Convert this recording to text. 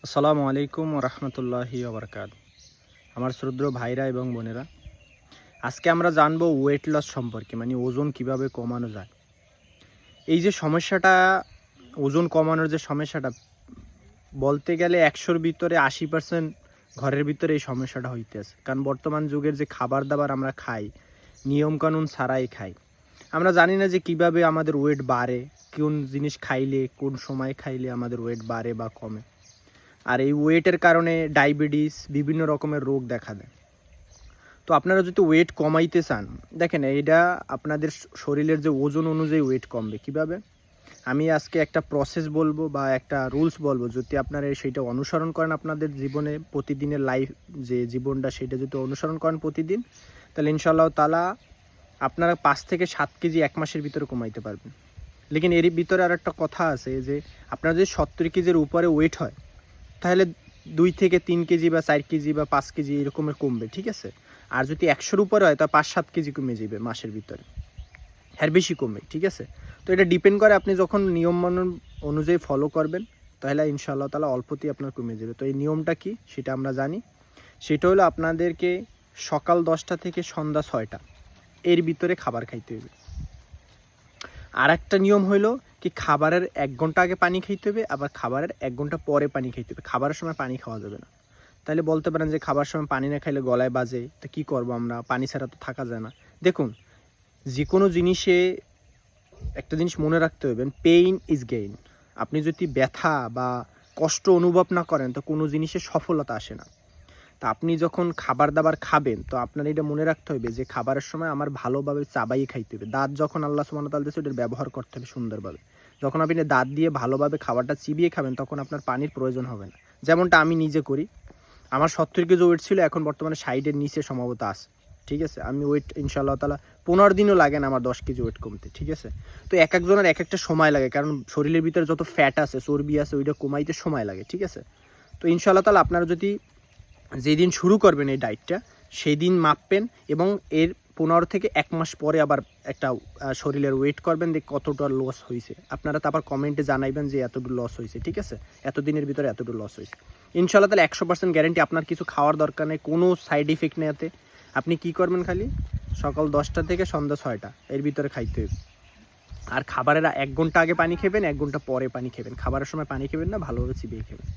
আসসালামু আলাইকুম রহমতুল্লাহি ওবরকাত। আমার শ্রদ্ধেয় ভাইরা এবং বোনেরা, আজকে আমরা জানবো ওয়েট লস সম্পর্কে, মানে ওজন কিভাবে কমানো যায়। এই যে সমস্যাটা, ওজন কমানোর যে সমস্যাটা, বলতে গেলে 100-র ভিতরে 80% ঘরের ভিতরে এই সমস্যাটা হইতেছে। কারণ বর্তমান যুগের যে খাবার দাবার আমরা খাই, নিয়মকানুন ছাড়াই খাই। আমরা জানি না যে কিভাবে আমাদের ওয়েট বাড়ে, কোন জিনিস খাইলে, কোন সময় খাইলে আমাদের ওয়েট বাড়ে বা কমে। আর এই ওয়েটের কারণে ডায়াবেটিস, বিভিন্ন রকমের রোগ দেখা দেয়। তো আপনারা যদি ওয়েট কমাইতে চান, দেখেন এইটা আপনাদের শরীরের যে ওজন অনুযায়ী ওয়েট কমবে কিভাবে। আমি আজকে একটা প্রসেস বলবো বা একটা রুলস বলবো, যদি আপনারা সেইটা অনুসরণ করেন আপনাদের জীবনে, প্রতিদিনের লাইফ যে জীবনটা সেটা যদি অনুসরণ করেন প্রতিদিন, তাহলে ইনশাআল্লাহ তাআলা আপনারা 5 থেকে 7 কেজি 1 মাসের ভিতরে কমাইতে পারবেন। লেকিন এরই ভিতরে আর একটা কথা আছে যে আপনার যদি 70 কেজির উপরে ওয়েট হয়, তাহলে 2 থেকে 3 কেজি বা 4 কেজি বা 5 কেজি এরকমের কমবে, ঠিক আছে। আর যদি 100-র উপরে হয় তা 5-7 কেজি কমে যাবে মাসের ভিতরে, এর বেশি কমবে, ঠিক আছে। তো এটা ডিপেন্ড করে আপনি যখন নিয়ম অনুযায়ী ফলো করবেন, তাহলে ইনশাআল্লাহ তাআলা অল্পতেই আপনার কমে যাবে। তো এই নিয়মটা কি সেটা আমরা জানি। সেটা হলো আপনাদেরকে সকাল 10টা থেকে সন্ধ্যা 6টা এর ভিতরে খাবার খাইতে হবে। আর একটা নিয়ম হইলো কি, খাবারের 1 ঘন্টা আগে পানি খাইতে হবে, আবার খাবারের 1 ঘন্টা পরে পানি খাইতে হবে। খাবারের সময় পানি খাওয়া যাবে না। তাহলে বলতে পারেন যে খাবার সময় পানি না খাইলে গলায় বাজে, তো কী করবো আমরা, পানি ছাড়া তো থাকা যায় না। দেখুন, যে কোনো জিনিসে একটা জিনিস মনে রাখতে হবে, পেইন ইজ গেইন। আপনি যদি ব্যথা বা কষ্ট অনুভব না করেন, তো কোনো জিনিসে সফলতা আসে না। তা আপনি যখন খাবার দাবার খাবেন, তো আপনার এটা মনে রাখতে হবে যে খাবারের সময় আমার ভালোভাবে চাবাই খাইতে হবে। দাঁত যখন আল্লাহ সুবহানাহু ওয়া তাআলা দিয়েছে, ওটার ব্যবহার করতে হবে সুন্দরভাবে। যখন আপনি দাঁত দিয়ে ভালোভাবে খাবারটা চিবিয়ে খাবেন, তখন আপনার পানির প্রয়োজন হবে না। যেমনটা আমি নিজে করি। আমার 70 কেজি ওয়েট ছিল, এখন বর্তমানে 60-এর নিচে সম্ভবত আছে, ঠিক আছে। আমি ওয়েট ইনশাআল্লাহ তাআলা 15 দিনও লাগে না আমার 10 কেজি ওয়েট কমতে, ঠিক আছে। তো এক একজনের এক একটা সময় লাগে, কারণ শরীরের ভিতরে যত ফ্যাট আছে, চর্বি আছে, ওইটা কমাইতে সময় লাগে, ঠিক আছে। তো ইনশাআল্লাহ তাআলা আপনারা যদি যেদিন শুরু করবেন এই ডায়েটটা, সেই দিন মাপবেন এবং এর 15 থেকে 1 মাস পরে আবার একটা শরীরের ওয়েট করবেন, যে কতটা লস হয়েছে। আপনারা তারপর কমেন্টে জানাইবেন যে এতটুকু লস হয়েছে, ঠিক আছে, এতদিনের ভিতরে এতটুকু লস হয়েছে। ইনশাআল্লাহ তাহলে 100% গ্যারেন্টি, আপনার কিছু খাওয়ার দরকার নেই, কোনো সাইড ইফেক্ট নেই এতে। আপনি কী করবেন, খালি সকাল 10টা থেকে সন্ধ্যা 6টা এর ভিতরে খাইতে হবে। আর খাবারের 1 ঘন্টা আগে পানি খাবেন, 1 ঘন্টা পরে পানি খাবেন। খাবারের সময় পানি খাবেন না, ভালোভাবে চিবিয়ে খাবেন।